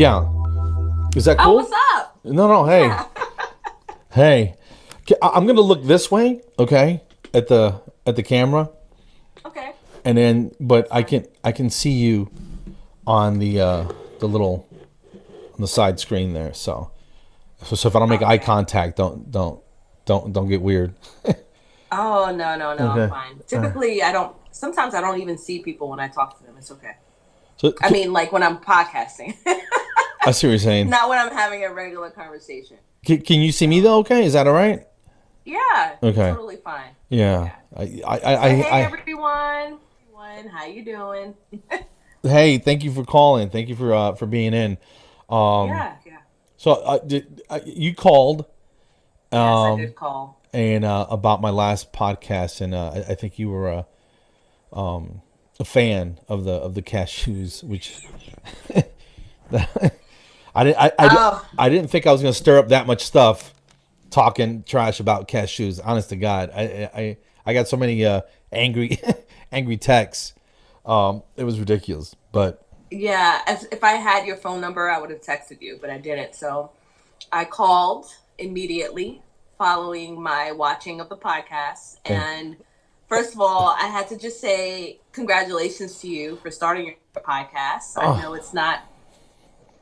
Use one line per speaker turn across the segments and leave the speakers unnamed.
Yeah. Is that cool?
Oh, what's up?
No. Hey.
Yeah.
Hey. I'm gonna look this way, okay, at the camera,
Okay.
and then, but I can see you on the little on the side screen there. So if I don't make eye contact, don't get weird.
Oh, no, I'm
Okay.
fine. Typically, I don't. Sometimes I don't even see people when I talk to them. It's okay.
So
I mean, like when I'm podcasting,
I see what you're saying.
not when I'm having a regular conversation.
Can you see me though? Okay, is that all right?
Yeah.
Okay.
Totally fine.
Yeah.
Hey, everyone. How you doing?
Hey, thank you for calling. Thank you for being in.
Yeah.
So you called?
Yes, I did call.
And about my last podcast, and I think you were a fan of the cashews, which I didn't think I was going to stir up that much stuff talking trash about cashews. Honest to God, I got so many angry angry texts. It was ridiculous, but
Yeah, if I had your phone number, I would have texted you, but I didn't. So I called immediately following my watching of the podcast. And first of all, I had to just say congratulations to you for starting your podcast. I know it's not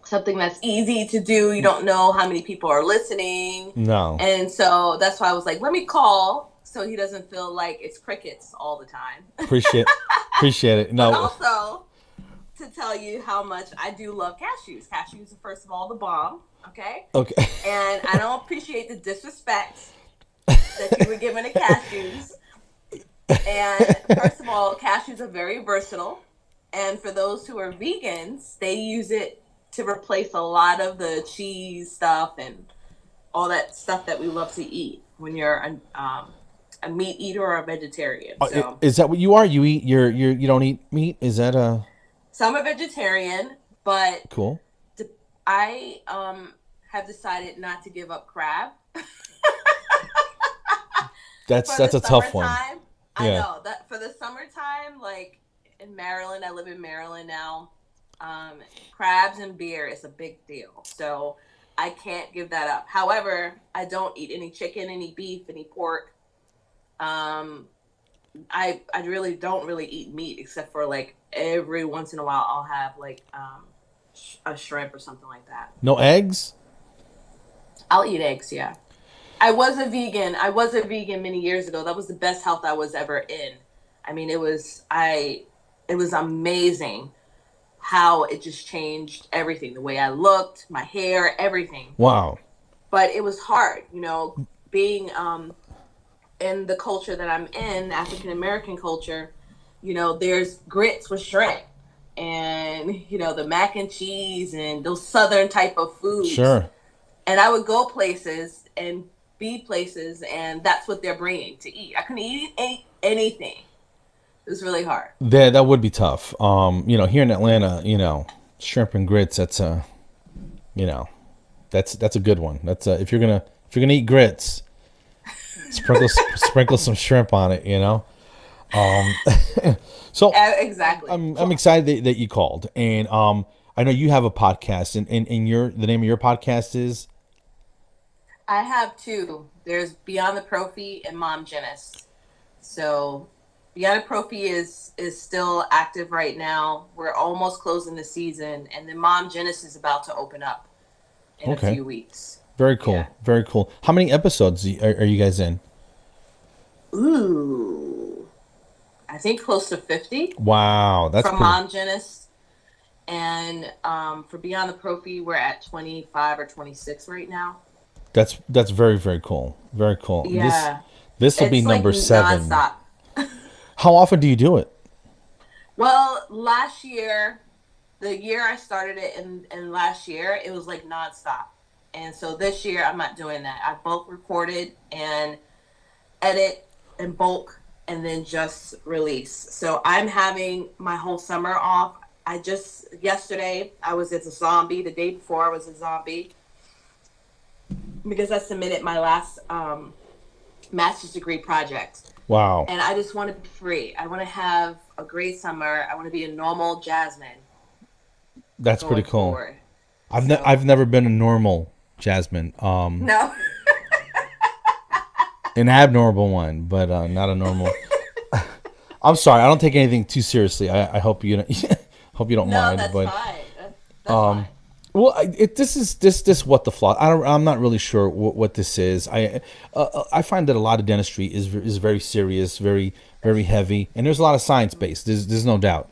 something that's easy to do. You don't know how many people are listening.
No.
And so that's why I was like, let me call so he doesn't feel like it's crickets all the time.
Appreciate it. No.
But also to tell you how much I do love cashews. Cashews are, first of all, the bomb. Okay. And I don't appreciate the disrespect that you were giving to cashews. And first of all, cashews are very versatile. And for those who are vegans, they use it to replace a lot of the cheese stuff and all that stuff that we love to eat when you're a meat eater or a vegetarian. So,
is that what you are? You eat you don't eat meat? Is that a?
So I'm a vegetarian, but
Cool.
I have decided not to give up crab.
That's a tough one.
I know that for the summertime, like in Maryland, I live in Maryland now. Crabs and beer is a big deal, so I can't give that up. However, I don't eat any chicken, any beef, any pork. I really don't eat meat except for like every once in a while I'll have like a shrimp or something like that.
No eggs?
I'll eat eggs, yeah. I was a vegan many years ago. That was the best health I was ever in. I mean, it was amazing how it just changed everything. The way I looked, my hair, everything.
Wow.
But it was hard, being in the culture that I'm in, African American culture, there's grits with shrimp and, the mac and cheese and those Southern type of foods.
Sure.
And I would go places and be places, and that's what they're bringing to eat. I couldn't eat anything. It was really hard.
That would be tough. Here in Atlanta, shrimp and grits, that's a good one. That's if you're gonna eat grits, sprinkle some shrimp on it, So
exactly.
I'm excited that you called, and I know you have a podcast, and the name of your podcast is.
I have two. There's Beyond the Prophy and Mom Genis. So Beyond the Prophy is still active right now. We're almost closing the season, and then Mom Genis is about to open up in a few weeks.
Very cool. Yeah. Very cool. How many episodes are you guys in?
Ooh, I think close to 50.
Wow, that's
from Mom Genis. And for Beyond the Prophy, we're at 25 or 26 right now.
That's very, very cool. Very cool.
Yeah.
This will be number 7.
Nonstop.
How often do you do it?
Well, last year, the year I started it, and last year, it was like nonstop. And so this year, I'm not doing that. I bulk recorded and edit and bulk and then just release. So I'm having my whole summer off. Yesterday, I was at a zombie. The day before, I was a zombie. Because I submitted my last master's degree project.
Wow.
And I just want to be free. I want to have a great summer. I want to be a normal Jasmine.
That's pretty cool.
Forward.
I've never been a normal, Jasmine.
No.
An abnormal one, but not a normal. I'm sorry. I don't take anything too seriously. I hope you don't, hope you don't
No,
mind.
that's
But
fine. That's fine.
well, this is this what the floss. I'm not really sure what this is. I find that a lot of dentistry is very serious, very heavy, and there's a lot of science based. There's no doubt.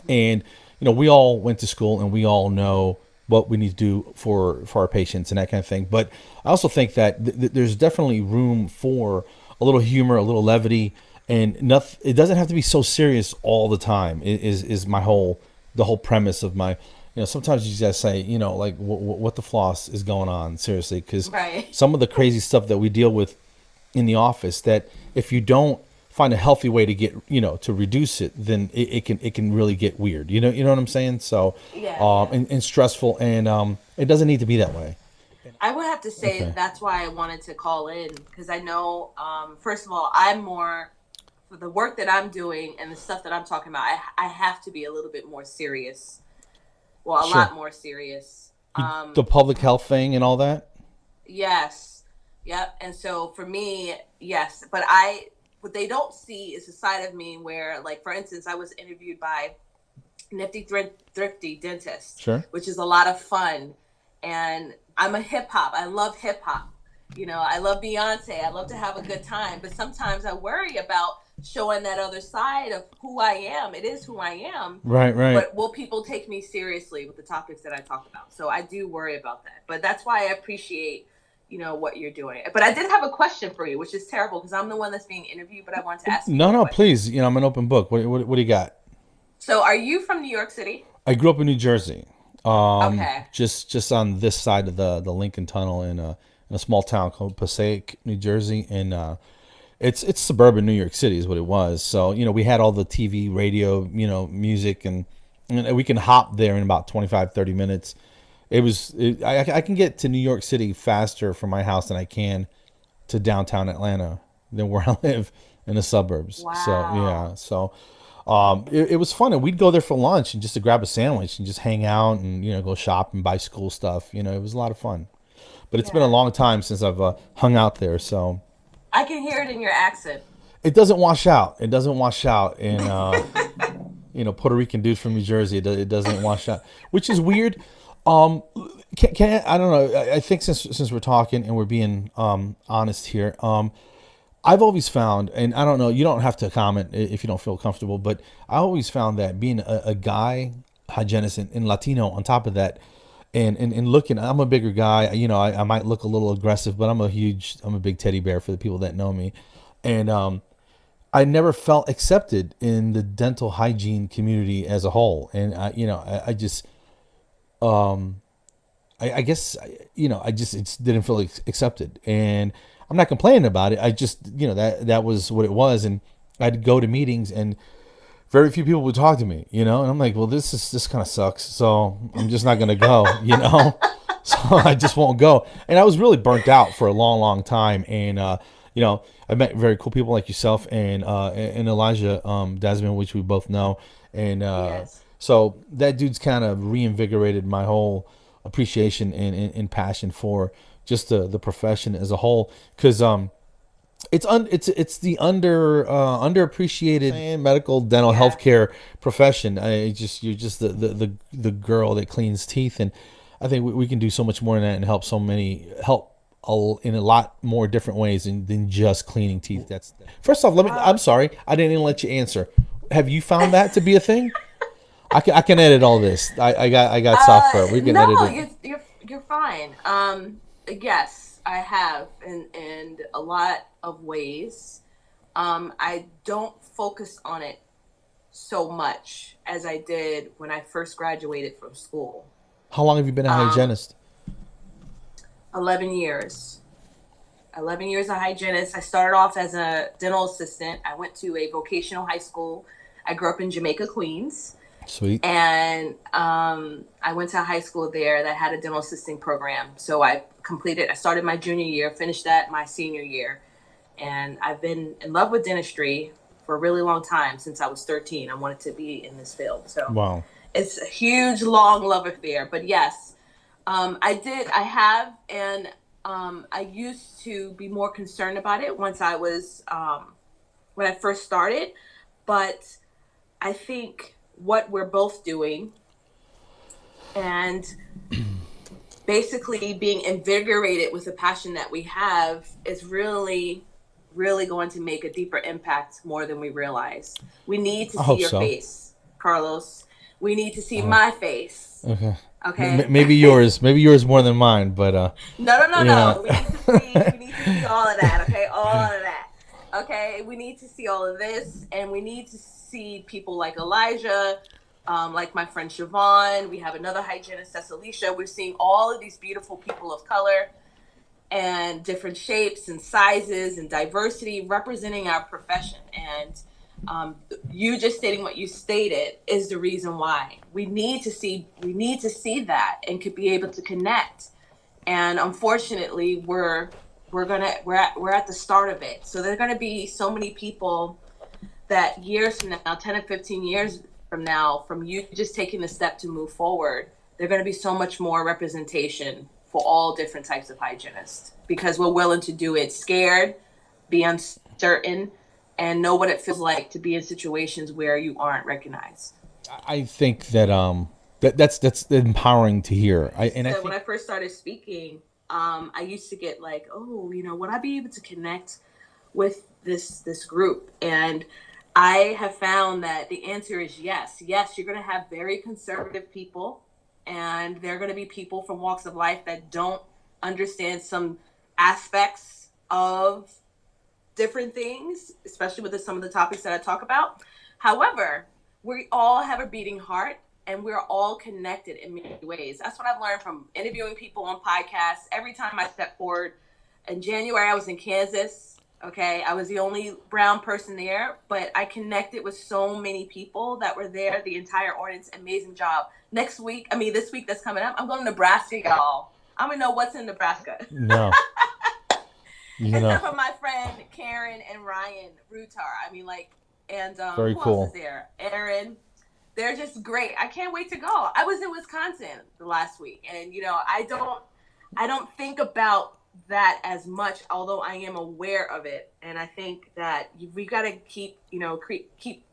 And we all went to school and we all know what we need to do for our patients and that kind of thing. But I also think that there's definitely room for a little humor, a little levity, and nothing. It doesn't have to be so serious all the time. Is the whole premise of my. Sometimes you just gotta say, like what the floss is going on, seriously, because
Right.
some of the crazy stuff that we deal with in the office, that if you don't find a healthy way to get, to reduce it, then it can really get weird. You know what I'm saying? So,
Yeah.
and stressful, and it doesn't need to be that way.
I would have to say
Okay.
that's why I wanted to call in, because I know, first of all, I'm more for the work that I'm doing and the stuff that I'm talking about. I have to be a little bit more serious. Well, a
Sure.
lot more serious.
The public health thing and all that.
Yes. Yep. And so for me, yes. But what they don't see is a side of me where, like, for instance, I was interviewed by Nifty Thrifty Dentist,
Sure.
which is a lot of fun. And I'm a hip hop. I love hip hop. I love Beyonce. I love to have a good time. But sometimes I worry about showing that other side of who I am. It is who I am.
Right. Right.
But will people take me seriously with the topics that I talk about? So I do worry about that. But that's why I appreciate, what you're doing. But I did have a question for you, which is terrible because I'm the one that's being interviewed, but I wanted to ask you
No,
a
no,
question.
please. I'm an open book. What do you got?
So are you from New York City?
I grew up in New Jersey.
Okay.
Just on this side of the Lincoln Tunnel in a small town called Passaic, New Jersey, and it's suburban New York City is what it was. So we had all the TV, radio, music, and we can hop there in about 25, 30 minutes. I can get to New York City faster from my house than I can to downtown Atlanta than where I live in the suburbs. So
Wow.
yeah, so it was fun, and we'd go there for lunch and just to grab a sandwich and just hang out and go shop and buy school stuff. It was a lot of fun. But it's been a
Yeah.
long time since I've hung out there, so
I can hear it in your accent.
it doesn't wash out. It doesn't wash out, and Puerto Rican dude from New Jersey. It doesn't wash out, which is weird. I don't know. I think since we're talking and we're being honest here, I've always found, and I don't know, you don't have to comment if you don't feel comfortable, but I always found that being a guy hygienist and Latino on top of that, and looking, I'm a bigger guy. I might look a little aggressive, but I'm a big teddy bear for the people that know me, and I never felt accepted in the dental hygiene community as a whole, and I just I guess I just it didn't feel accepted, and I'm not complaining about it. I just that was what it was, and I'd go to meetings and very few people would talk to me, and I'm like, well, this kind of sucks, so I'm just not gonna go, so I just won't go, and I was really burnt out for a long time, and I met very cool people like yourself and Elijah Desmond, which we both know, and
Yes.
so that dude's kind of reinvigorated my whole appreciation and passion for just the profession as a whole, because it's the underappreciated medical dental
Yeah.
healthcare profession. You're just the girl that cleans teeth, and I think we can do so much more than that and in a lot more different ways than just cleaning teeth. That's first off. I'm sorry, I didn't even let you answer. Have you found that to be a thing? I can edit all this. I got software. We can edit
No,
it.
you're fine. Yes, I have in a lot of ways. I don't focus on it so much as I did when I first graduated from school.
How long have you been a
Um,
hygienist?
11 years. 11 years a hygienist. I started off as a dental assistant. I went to a vocational high school. I grew up in Jamaica, Queens.
Sweet.
And I went to a high school there that had a dental assisting program. So I started my junior year, finished that my senior year. And I've been in love with dentistry for a really long time, since I was 13. I wanted to be in this field. So
Wow.
it's a huge, long love affair. But yes, I have, and I used to be more concerned about it once I was, when I first started. But I think what we're both doing and basically being invigorated with the passion that we have is really, really going to make a deeper impact more than we realize. We need to
I
see
hope
your
so.
face, Carlos. We need to see my face.
Okay.
Okay.
Maybe yours. Maybe yours more than mine. But
No. We need to see all of that. Okay, all of that. Okay, we need to see all of this, and we need to see people like Elijah, like my friend Siobhan. We have another hygienist, Cecilia. We're seeing all of these beautiful people of color and different shapes and sizes and diversity representing our profession. And you just stating what you stated is the reason why we need to see that and could be able to connect. And unfortunately, we're at the start of it. So there are gonna be so many people that years from now, 10 or 15 years from now, from you just taking the step to move forward, there's gonna be so much more representation for all different types of hygienists because we're willing to do it scared, be uncertain, and know what it feels like to be in situations where you aren't recognized.
I think that that's empowering to hear.
When I first started speaking, I used to get like, oh, would I be able to connect with this group? And I have found that the answer is yes. Yes, you're going to have very conservative people, and there are going to be people from walks of life that don't understand some aspects of different things, especially with some of the topics that I talk about. However, we all have a beating heart and we're all connected in many ways. That's what I've learned from interviewing people on podcasts. Every time I step forward, in January, I was in Kansas. Okay. I was the only brown person there, but I connected with so many people that were there, the entire audience. Amazing job. This week that's coming up, I'm going to Nebraska, y'all. I don't even know what's in Nebraska.
No.
Except for my friend Karen and Ryan Rutar.
Very
who
cool.
else is there? Aaron. They're just great. I can't wait to go. I was in Wisconsin the last week, and I don't think about that as much, although I am aware of it. And I think that we got to keep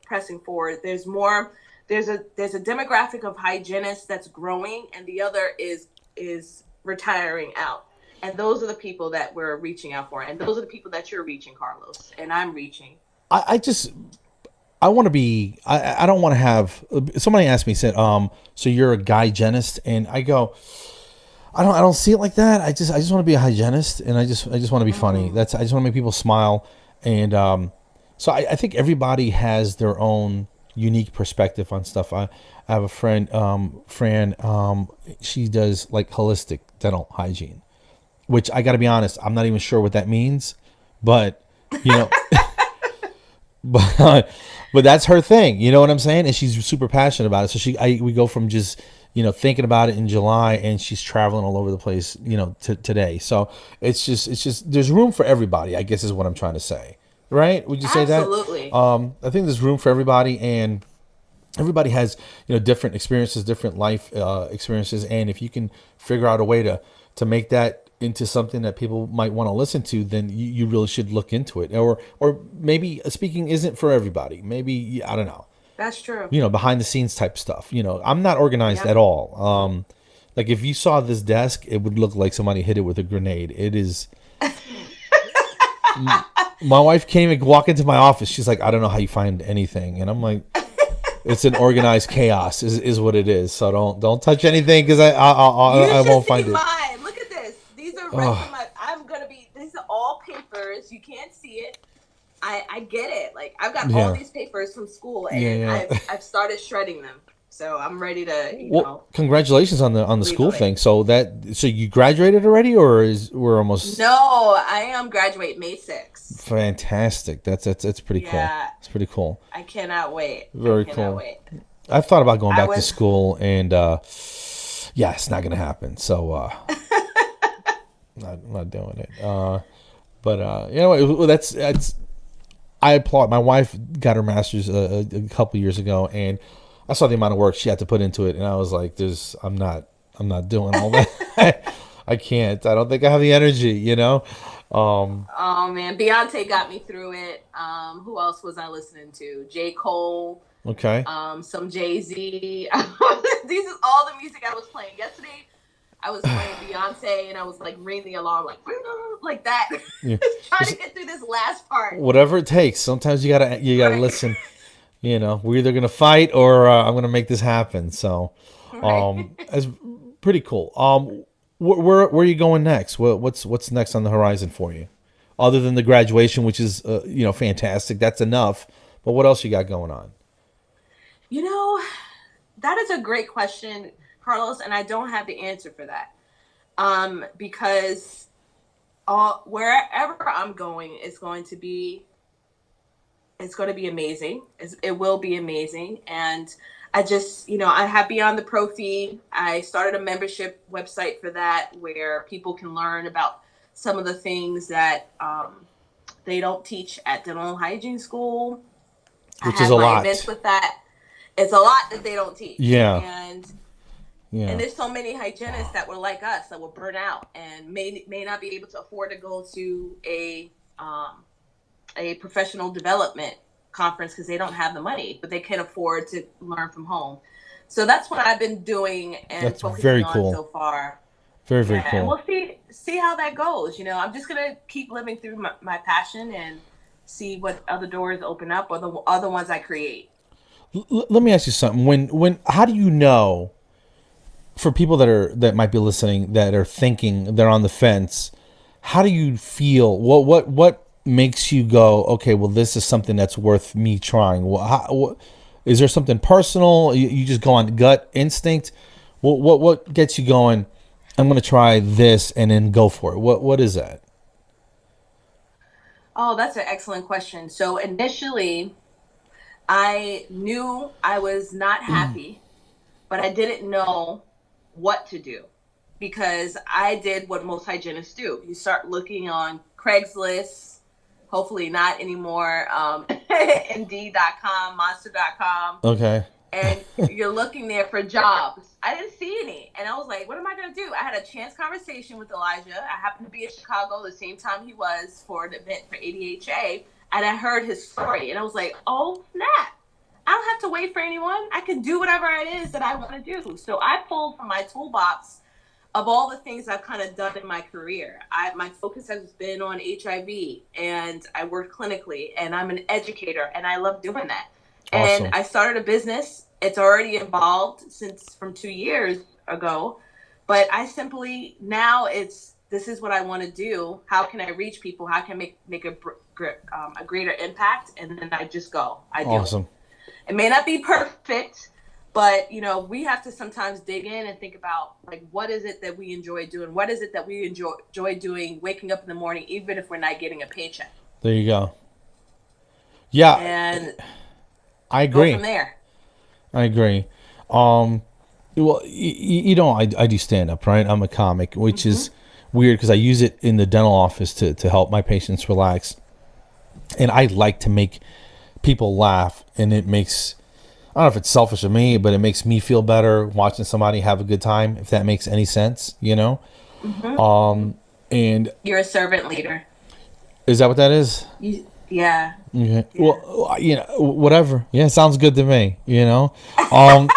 pressing forward. There's more. There's a demographic of hygienists that's growing, and the other is retiring out. And those are the people that we're reaching out for. And those are the people that you're reaching, Carlos. And I'm reaching.
I want to be, I don't want to have, somebody asked me, said, so you're a hygienist? And I go, I don't see it like that. I just want to be a hygienist, and I just want to be funny. I just want to make people smile. And so I think everybody has their own unique perspective on stuff. I have a friend, Fran, she does like holistic dental hygiene, which I got to be honest, I'm not even sure what that means, but but that's her thing. You know what I'm saying? And she's super passionate about it. So we go from just, thinking about it in July, and she's traveling all over the place, today. So it's just, there's room for everybody, I guess is what I'm trying to say. Right? Would you say that?
Absolutely.
I think there's room for everybody, and everybody has, different experiences, different life experiences. And if you can figure out a way to make that into something that people might want to listen to, then you really should look into it. Or maybe speaking isn't for everybody. Maybe, I don't know.
That's true.
Behind the scenes type stuff. I'm not organized at all. Like if you saw this desk, it would look like somebody hit it with a grenade. It is. My wife can't even walk into my office. She's like, I don't know how you find anything. And I'm like, it's an organized chaos is what it is. So don't touch anything, because I won't find it.
Mine. Look at this. These are these are all papers. You can't see it. I get it. Like I've got all these papers from school, and I've started shredding them. So I'm ready to,
congratulations on the school thing. So you graduated already, or we're almost?
No, I am graduate May 6th.
Fantastic. That's pretty cool. It's pretty cool.
I cannot wait.
Very cool. I've thought about going back to school, and it's not gonna happen. So not doing it. But that's. I applaud. My wife got her master's a couple years ago, and I saw the amount of work she had to put into it, and I was like, I'm not I'm not doing all that. I can't. I don't think I have the energy, you know?
Oh man, Beyonce got me through it. Who else was I listening to? J. Cole.
Okay.
Some Jay-Z. These is all the music I was playing. Yesterday I was playing Beyonce and I was like ringing the alarm like that.
Yeah.
Trying to get through this last part.
Whatever it takes. Sometimes you gotta
Right.
listen. You know, we're either gonna fight or I'm gonna make this happen. So,
Right.
it's pretty cool. Where are you going next? What's next on the horizon for you, other than the graduation, which is fantastic. That's enough. But what else you got going on?
You know, that is a great question, Carlos, and I don't have the answer for that. Because wherever I'm going is going to be amazing. It will be amazing. And I just, I have Beyond the Pro feed. I started a membership website for that where people can learn about some of the things that they don't teach at dental hygiene school.
Which is a lot.
Events with that. It's a lot that they don't teach.
Yeah.
And there's so many hygienists that were like us that were burnt out and may not be able to afford to go to a professional development conference because they don't have the money, but they can afford to learn from home. So that's what I've been doing and
that's
focusing
very
on
cool.
So far.
Very, very cool.
And we'll see how that goes. I'm just gonna keep living through my passion and see what other doors open up or the other ones I create.
Let me ask you something. When how do you know, for people that might be listening that are thinking they're on the fence, how do you feel? What makes you go, okay, well, this is something that's worth me trying? Is there something personal? You just go on gut instinct? What gets you going? I'm going to try this and then go for it. What is that?
Oh, that's an excellent question. So initially, I knew I was not happy, but I didn't know what to do because I did what most hygienists do. You start looking on Craigslist, hopefully not anymore, Indeed.com, Monster.com.
Okay.
And you're looking there for jobs. I didn't see any. And I was like, what am I going to do? I had a chance conversation with Elijah. I happened to be in Chicago the same time he was for an event for ADHA. And I heard his story. And I was like, oh, snap. I don't have to wait for anyone. I can do whatever it is that I want to do. So I pulled from my toolbox of all the things I've kind of done in my career. My focus has been on HIV. And I work clinically. And I'm an educator. And I love doing that.
Awesome.
And I started a business. It's already evolved from 2 years ago. But I simply, now this is what I want to do. How can I reach people? How can I make a greater impact? And then I just go. I do.
Awesome.
It may not be perfect, but, we have to sometimes dig in and think about, like, what is it that we enjoy doing? What is it that we enjoy doing, waking up in the morning, even if we're not getting a paycheck?
There you go. Yeah.
And
I agree.
go from there.
I agree. Well, I do stand up, right? I'm a comic, which is weird because I use it in the dental office to help my patients relax. And I like to make people laugh, and it makes, I don't know if it's selfish of me, but it makes me feel better watching somebody have a good time, if that makes any sense, And
You're a servant leader.
Is that what that is?
Yeah.
Okay. Well, whatever. Yeah, sounds good to me. I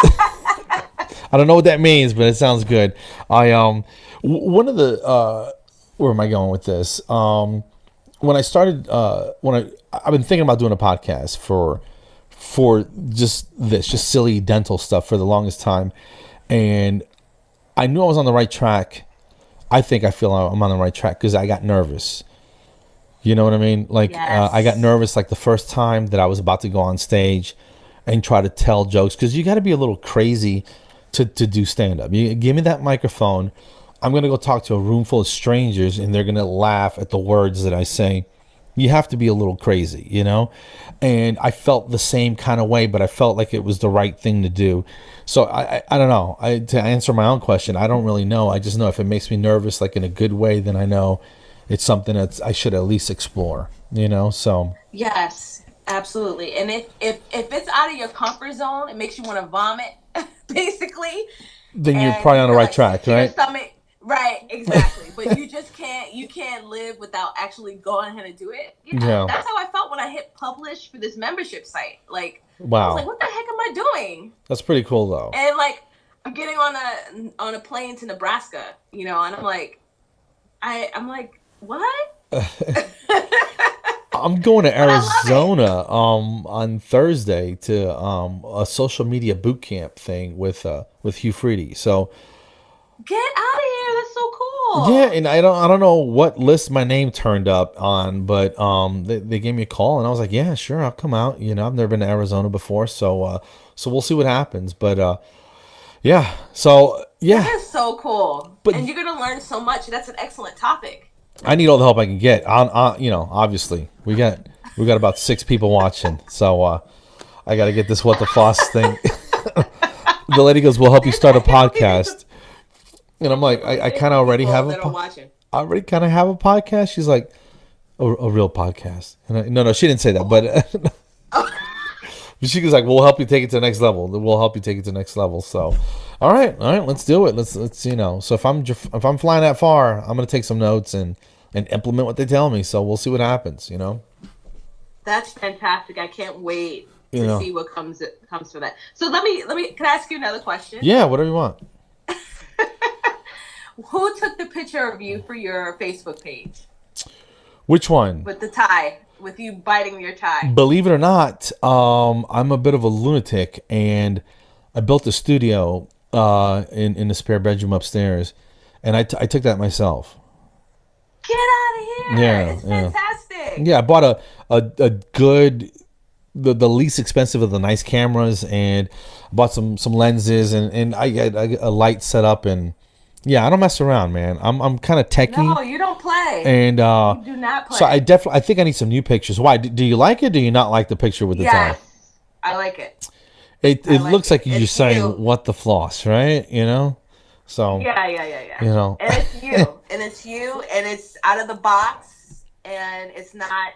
don't know what that means, but it sounds good. One of the where am I going with this? When I started, I've been thinking about doing a podcast for just silly dental stuff for the longest time, and I knew I was on the right track. I feel I'm on the right track because I got nervous. You know what I mean? Like,
yes.
I got nervous like the first time that I was about to go on stage and try to tell jokes, because you got to be a little crazy to do stand-up. You give me that microphone, I'm going to go talk to a room full of strangers and they're going to laugh at the words that I say. You have to be a little crazy, And I felt the same kind of way, but I felt like it was the right thing to do. So I don't know. To answer my own question, I don't really know. I just know if it makes me nervous, like in a good way, then I know it's something that I should at least explore, so.
Yes, absolutely. And if it's out of your comfort zone, it makes you want to vomit, basically,
then you're probably on the right track, right?
Stomach, right, exactly. But you can't live without actually going ahead and do it.
Yeah.
That's how I felt when I hit publish for this membership site. Like,
wow.
I was like, what the heck am I doing?
That's pretty cool, though.
And like, I'm getting on a plane to Nebraska, and I'm like, I'm like, what?
I'm going to Arizona on Thursday to a social media boot camp thing with Hugh Freedy. So
get out of here! That's so cool.
Yeah, and I don't know what list my name turned up on, but they gave me a call and I was like, yeah, sure, I'll come out. I've never been to Arizona before, so we'll see what happens. But yeah, so yeah,
that is so cool. And you're gonna learn so much. That's an excellent topic.
I need all the help I can get. Obviously, we got about 6 people watching, so I got to get this What the Floss thing. The lady goes, "We'll help you start a podcast," and I'm like, "I kind of already have I already kind of have a podcast." She's like, "A real podcast?" And no, she didn't say that, but she was like, "We'll help you take it to the next level. We'll help you take it to the next level." So, all right, let's do it. Let's So if I'm flying that far, I'm gonna take some notes and implement what they tell me. So we'll see what happens.
That's fantastic. I can't wait to see what comes from that. So let me. Can I ask you another question?
Yeah, whatever you want.
Who took the picture of you for your Facebook page?
Which one?
With the tie. With you biting your tie.
Believe it or not, I'm a bit of a lunatic, and I built a studio in the spare bedroom upstairs, and I took that myself.
Get out of here! Yeah, it's fantastic.
Yeah, I bought a good, the least expensive of the nice cameras, and bought some lenses, and I got a light set up, and yeah, I don't mess around, man. I'm kind of techie.
No, you don't play.
And
you do not play.
So I think I need some new pictures. Why? Do you like it? Do you not like the picture with the tie?
Yes, I like it.
It looks like you're just saying "What the Floss," right? So
yeah. And it's you, and it's out of the box, and it's not.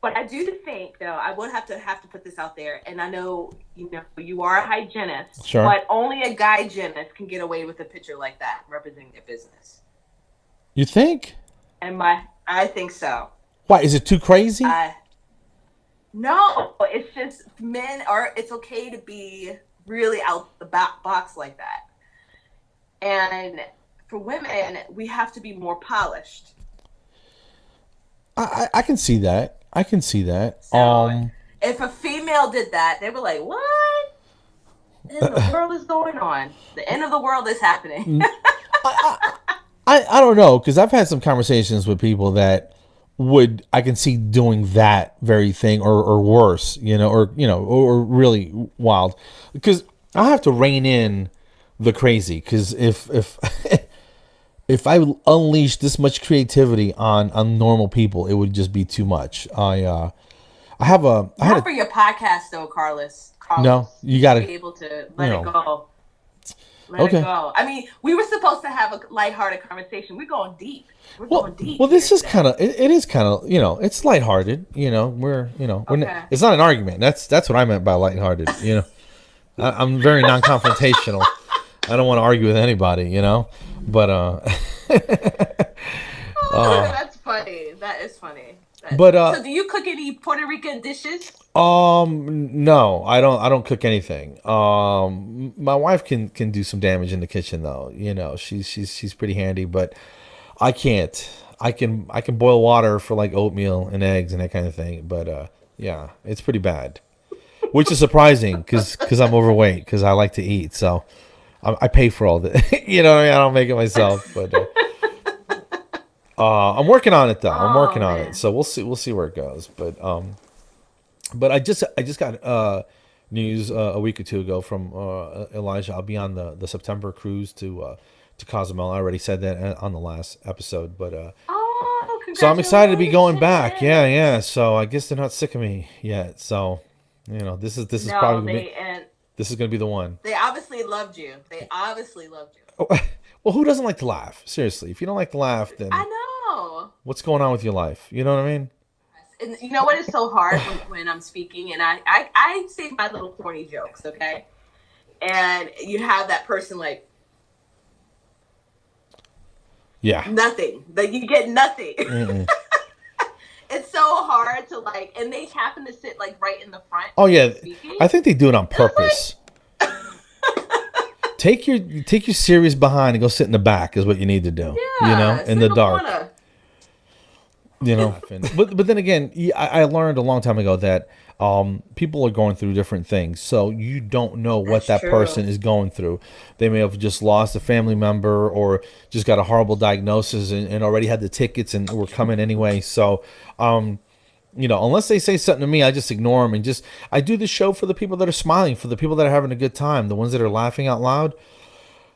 But I do think, though, I would have to put this out there, and I know you are a hygienist,
sure,
but only a guy hygienist can get away with a picture like that representing their business.
You think?
I think so.
Why, is it too crazy?
No, it's just it's okay to be really out the box like that. And for women, we have to be more polished.
I can see that.
So, if a female did that, they were like, what in the world is going on? The end of the world is happening.
I don't know, because I've had some conversations with people that I can see doing that very thing or worse, or really wild. Because I have to rein in the crazy, because if I unleash this much creativity on normal people, it would just be too much. Not
for your podcast though, Carlos.
No, you got to
be able to let it go. Let it go. I mean, we were supposed to have a lighthearted conversation. We're going deep. Going deep.
Well, this is kind of. It is kind of. It's lighthearted. We're.
Okay.
It's not an argument. That's what I meant by lighthearted. I'm very non-confrontational. I don't want to argue with anybody. But
that's funny. That is funny. So do you cook any Puerto Rican dishes?
No, I don't cook anything. My wife can do some damage in the kitchen though. She's pretty handy, but I can't. I can boil water for like oatmeal and eggs and that kind of thing, but yeah, it's pretty bad. Which is surprising because I'm overweight, because I like to eat, so I pay for all that. I don't make it myself, but I'm working on it though. I'm working on it, so we'll see where it goes. But I just got news a week or two ago from Elijah. I'll be on the September cruise to Cozumel. I already said that on the last episode, but so I'm excited to be going back. Yeah. So I guess they're not sick of me yet. So this is probably this is gonna be the one.
They obviously loved you. Oh,
well, who doesn't like to laugh? Seriously, if you don't like to laugh, then
I know
what's going on with your life. You know what I mean?
And you know what is so hard when I'm speaking, and I say my little corny jokes, okay? and you have that person like, nothing. Like you get nothing. It's so hard to like, and they happen to sit like right in the front.
Oh yeah, I think they do it on purpose. Take your series behind and go sit in the back is what you need to do.
Yeah,
in the dark. But then again, I learned a long time ago that people are going through different things, so you don't know what that person is going through. They may have just lost a family member or just got a horrible diagnosis and already had the tickets and were coming anyway. So, unless they say something to me, I just ignore them and I do the show for the people that are smiling, for the people that are having a good time, the ones that are laughing out loud.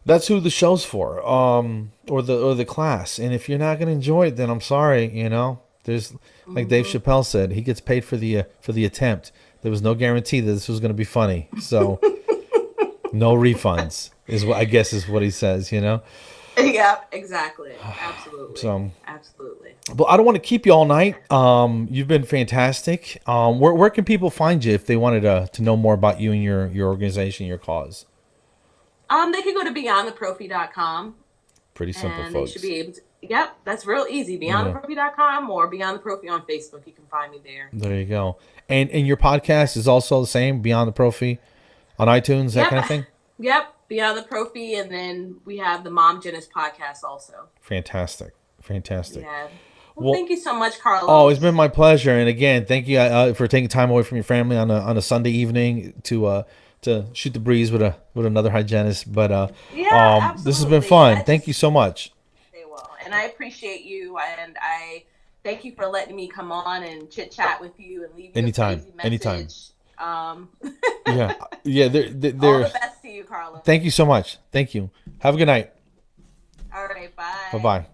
That's who the show's for, or the class. And if you're not going to enjoy it, then I'm sorry. There's like Dave Chappelle said, he gets paid for the attempt. There was no guarantee that this was going to be funny, so no refunds is what I guess is what he says.
Yeah, exactly, absolutely.
So
absolutely.
Well, I don't want to keep you all night. You've been fantastic. Where can people find you if they wanted to know more about you and your organization, your cause?
They can go to beyondtheprophy.com.
Pretty simple,
and
folks.
They should be able to. Yep, that's real easy. Beyondtheprophy.com or Beyond the Prophy on Facebook. You can find me there.
There you go. And your podcast is also the same, Beyond the Prophy, on iTunes, that kind of thing?
Yep, Beyond the Prophy, and then we have the Mom Genesis podcast also.
Fantastic.
Yeah. Well, thank you so much, Carlos.
Oh, it's been my pleasure. And again, thank you for taking time away from your family on a Sunday evening to shoot the breeze with another hygienist. But this has been fun. Thank you so much.
And I appreciate you, and I thank you for letting me come on and chit chat with you and leave you a crazy message.
Anytime.
Yeah.
All
the best to you, Carlos.
Thank you so much. Thank you. Have a good night.
All right. Bye.
Bye-bye.